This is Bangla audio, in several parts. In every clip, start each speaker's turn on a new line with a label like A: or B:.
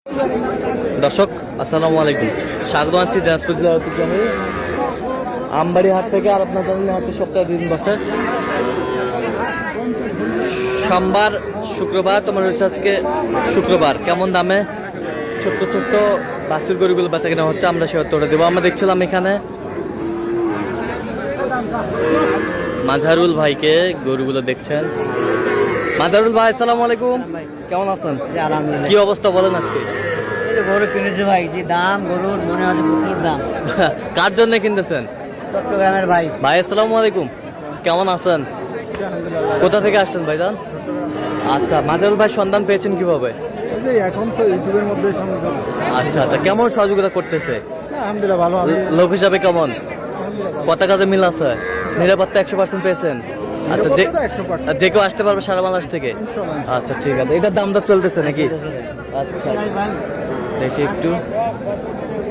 A: দর্শক আসসালামু আলাইকুম, স্বাগত আছি দিনাজপুর জেলার ঐতিহ্যবাহী আমবাড়ি হাট থেকে। আর আপনার জানেন হাটটি সপ্তাহে 2 দিন বসে, সোমবার শুক্রবার। তোমার হচ্ছে আজকে শুক্রবার। কেমন দামে ছোট্ট ছোট্ট বাছুর গরুগুলো বেচা কেনা হচ্ছে আমরা সে উত্তরটা দেবো। আমরা দেখছিলাম এখানে মাঝারুল ভাইকে গরুগুলো দেখছেন। মাঝারুল ভাই আসসালামু আলাইকুম, কেমন আছেন? কি অবস্থা বলেন আজকে?
B: গরু কিনেছে ভাই, যে দাম গরুর মনে হয় প্রচুর দাম।
A: কার জন্য কিনতেছেন?
B: চট্টগ্রামের ভাই।
A: ভাই আসসালামু আলাইকুম, কেমন আছেন? কোথা থেকে আসছেন ভাইজান? আচ্ছা, মাঝারুল ভাই সন্ধান পেয়েছেন কিভাবে?
C: এখন তো ইউটিউবের মধ্যে
A: আচ্ছা আচ্ছা, কেমন সহযোগিতা করতেছে?
C: আলহামদুলিল্লাহ ভালো।
A: লোক হিসাবে কেমন? কথা কাজে মিল আছে? নিরাপত্তা 100% পেয়েছেন? আচ্ছা, যে কেউ আসতে পারবে সারা বাংলাদেশ থেকে? আচ্ছা ঠিক আছে, এটার দামটা চলতেছে নাকি? আচ্ছা দেখি একটু,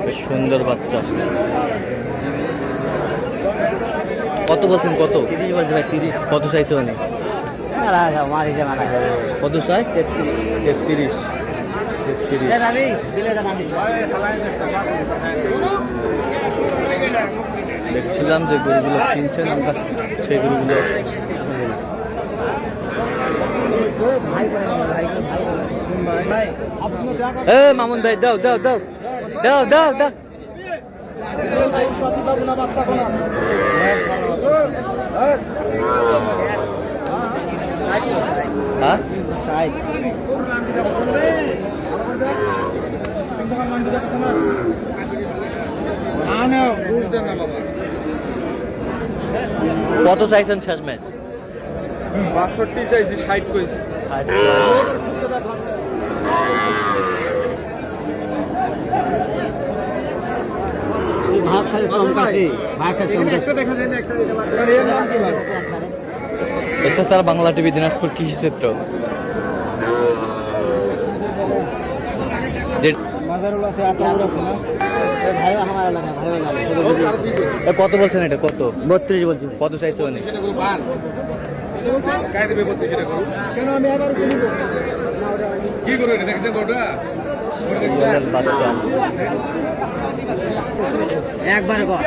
A: বেশ সুন্দর বাচ্চা। কত বলছেন? কত?
B: 30 বলছে ভাই, 30।
A: কত চাইছে উনি? কত চাই? 33। দেখছিলাম যে গরুগুলো কিনছেন, আমরা সেই গরুগুলো মামুন ভাই দাও দাও দাও দাও দাও দাও। হ্যাঁ কত চাইছেন শেষ ম্যাচ?
C: 62 চাইছি, 60 কইছি।
A: SSR বাংলা টিভি দিনাজপুর কৃষি ক্ষেত্র। কত বলছেন এটা? কত?
B: 32 বলছি।
A: কত চাইছে উনি? বাচ্চা
B: একবারে কর।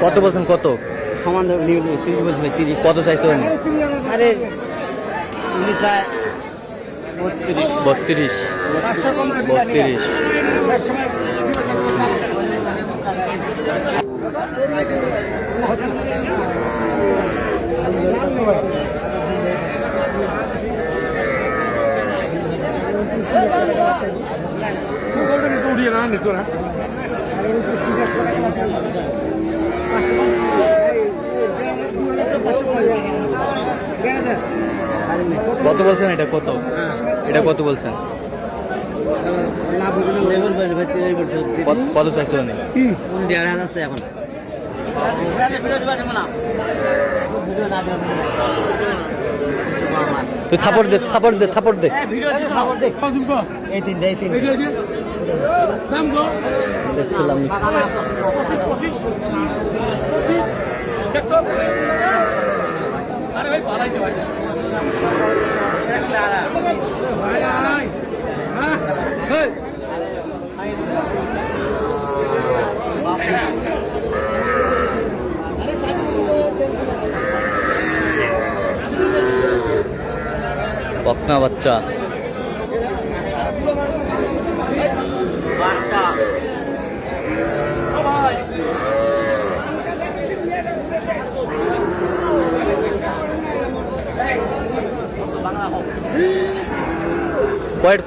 A: কত বলছেন? কত?
B: সমান 30 বলছি ভাই, 30।
A: কত চাইছে উনি?
B: আরে উনি চায় 32।
A: 32। কত বলছেন এটা? কত এটা? কত বলছেন? কত চাইছে উনি?
B: আছে এখন।
A: তুই থাপড় দে, থাপড় দে, থাপড় দে। দেখছিলাম বকনা বাচ্চা।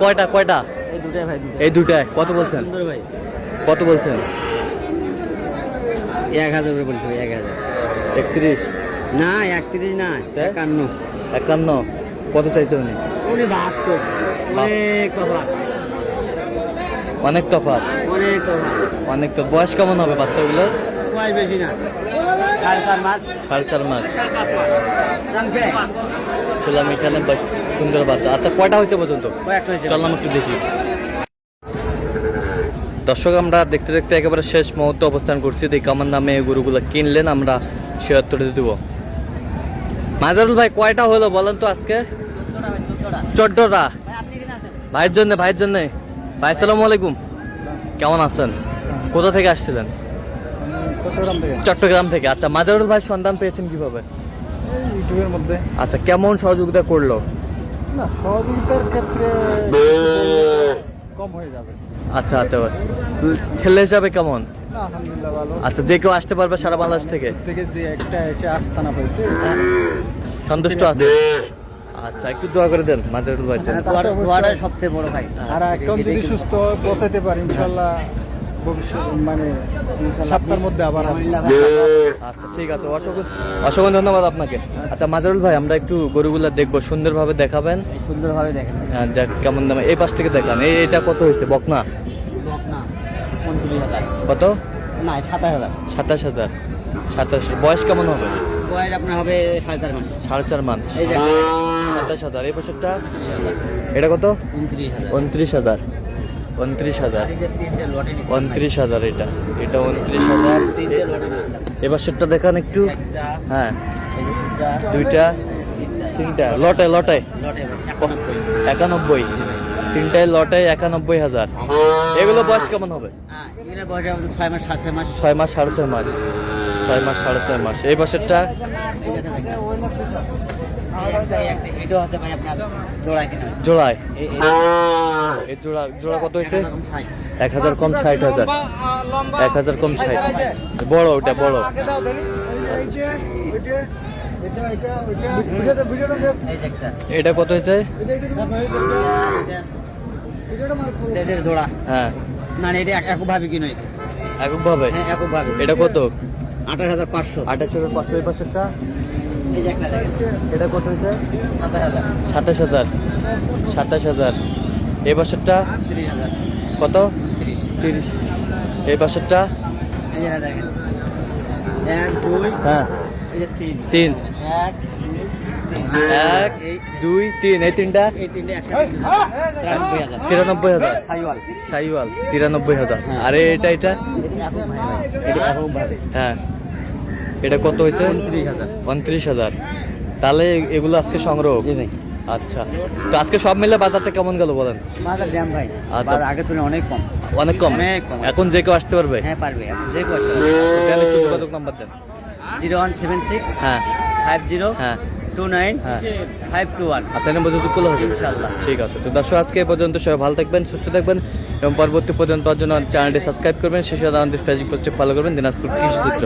A: কয়টা কয়টা? এই দুটায় কত বলছেন?
B: ভাই
A: কত বলছেন?
B: 1000 বলছি ভাই। 1000।
A: 31
B: না, 31 না, 51।
A: 51। কত চাইছে উনি?
B: 72। অনেক তফাৎ,
A: অনেক তফাৎ, অনেক। তো বয়স কেমন হবে বাচ্চাগুলোর?
B: বয়স বেশি না, 4.5 মাস।
A: 4.5 মাস। ছিলাম এখানে সুন্দর বাচ্চা। আচ্ছা কয়টা হয়েছে পর্যন্ত?
B: কয়েকটা হয়েছে।
A: চললাম একটু দেখি। দর্শক আমরা দেখতে দেখতে একেবারে শেষ মুহূর্তে অবস্থান করছি। দেখি আমার নামে এই গরুগুলো কিনলেন, আমরা সে উত্তরে দেবো। মাজারুল ভাই কয়টা হলো বলেন তো আজকে? 14টা। ভাইয়ের জন্য ভাই আসসালামু আলাইকুম, কেমন আছেন? কোথা থেকে আসছিলেন?
C: চট্টগ্রাম থেকে।
A: চট্টগ্রাম থেকে। আচ্ছা মাজারুল ভাই সন্ধান পেয়েছেন কিভাবে?
C: এই ইউটিউবের মধ্যে।
A: আচ্ছা কেমন সহযোগিতা করলো?
C: না, সহযোগিতার ক্ষেত্রে কম হয়ে যাবে।
A: আচ্ছা আচ্ছা ছেলে হিসাবে কেমন?
C: না, আলহামদুলিল্লাহ ভালো।
A: আচ্ছা যে কেউ আসতে পারবে সারা বাংলাদেশ থেকে?
C: থেকে যে একটা এসে আস্তানা পাইছে,
A: সন্তুষ্ট আছে? আচ্ছা একটু দোয়া করে দেন মাজারুল ভাইয়ের জন্য।
B: দোয়াটাই সবচেয়ে বড় ভাই।
C: আর এখন যদি সুস্থ হয়ে পৌঁছাতে পারি ইনশাল্লাহ ভবিষ্যৎ মানে সপ্তাহের মধ্যে আবার আসবো।
A: আচ্ছা ঠিক আছে, অসংখ্য ধন্যবাদ আপনাকে। আচ্ছা মাজারুল ভাই আমরা একটু গরুগুলা দেখবো, সুন্দরভাবে দেখাবেন।
B: সুন্দরভাবে দেখেন।
A: হ্যাঁ, যাক কেমন দাম? এই পাশ থেকে দেখান। এটা কত হয়েছে বকনা?
B: না 29,000।
A: কত?
B: না 27,000।
A: 27,000। 27 বয়স কেমন হবে?
B: বয়স আপনার হবে 4.5 মাস।
A: 4.5 মাস।
B: এই যে
A: 27,000। এই বছরটা এটা কত?
B: 29,000।
A: 29,000। 29,000।
B: এই যে তিনটে লটে নিছি।
A: 29,000 এটা 29,000।
B: তিনটে লটে নিছিলাম।
A: এই বছরটা দেখান একটু।
B: একটা,
A: হ্যাঁ
B: এই যে
A: দুইটা, তিনটা লটে
B: লটে
A: 91। তিনটায় লটে 91,000। এগুলো বয়স কেমন হবে?
B: হ্যাঁ, এগুলো বয়স হবে 6 মাস 6.5 মাস।
A: 6 মাস 6.5 মাস। 6 মাস 6.5 মাস। এই বছরটা
B: এই যে দেখেন। এটা হচ্ছে ভাই আপনার জোড়া কিনা হয়েছে।
A: জোড়ায়
B: এই
A: এই জোড়া কত হয়েছে?
B: 1,000
A: 1,000 কম
B: কম
A: 60,000। 1,000 কম 60। বড় ওটা বড়।
B: এই যে একটা।
A: এটা কত হয়েছে?
B: এদের জোড়া।
A: হ্যাঁ
B: না না, এটা এককভাবে কিনা হয়েছে।
A: এককভাবে।
B: হ্যাঁ, এককভাবে।
A: এটা কত?
B: 28,500।
A: 28,500। এই বছরটা
B: এই যে একটা দেখেন।
A: এটা কত হয়েছে?
B: 27,000।
A: 27,000। এই বছরটা
B: 30,000।
A: কত? 30। এই বছরটা
B: এই যে দেখেন। 1 2
A: হ্যাঁ
B: এই যে 3
A: 3।
B: 1
A: 1 2 3। এই তিনটা
B: এই তিনটে একসাথে 93,000।
A: 93,000।
B: সাইওয়াল।
A: শাহিওয়াল 93,000। আর এটা
B: এটা এককভাবে।
A: হ্যাঁ এটা কত হয়েছে?
B: 29,000।
A: 29,000। তাহলে এগুলো আজকে সংগ্রহ?
B: জি ভাই।
A: আচ্ছা তো আজকে সব মিলে বাজারটা কেমন গেল বলেন?
B: বাজার দাম ভাই।
A: আচ্ছা।
B: বাজার আগের তুলনায় অনেক কম।
A: অনেক কম।
B: অনেক কম।
A: এখন যে কেউ আসতে পারবে?
B: হ্যাঁ পারবে। আপনি যে কষ্ট।
A: তাহলে একটু যোগাযোগ নাম্বার দেন।
B: 0176
A: হ্যাঁ
B: 50
A: হ্যাঁ
B: 29
A: হ্যাঁ।
B: 521।
A: আচ্ছা এই নম্বর যোগাযোগ করলে হবে
B: ইনশাআল্লাহ।
A: ঠিক আছে। তো দর্শক আজকে এ পর্যন্ত সবাই ভালো থাকবেন, সুস্থ থাকবেন এবং পরবর্তী পর্যন্ত পাওয়ার জন্য চ্যানেলটি সাবস্ক্রাইব করবেন। সেই সাথে আমাদের ফেসবুক পোস্টে ফলো করবেন দিনাজপুর কৃষি চিত্র।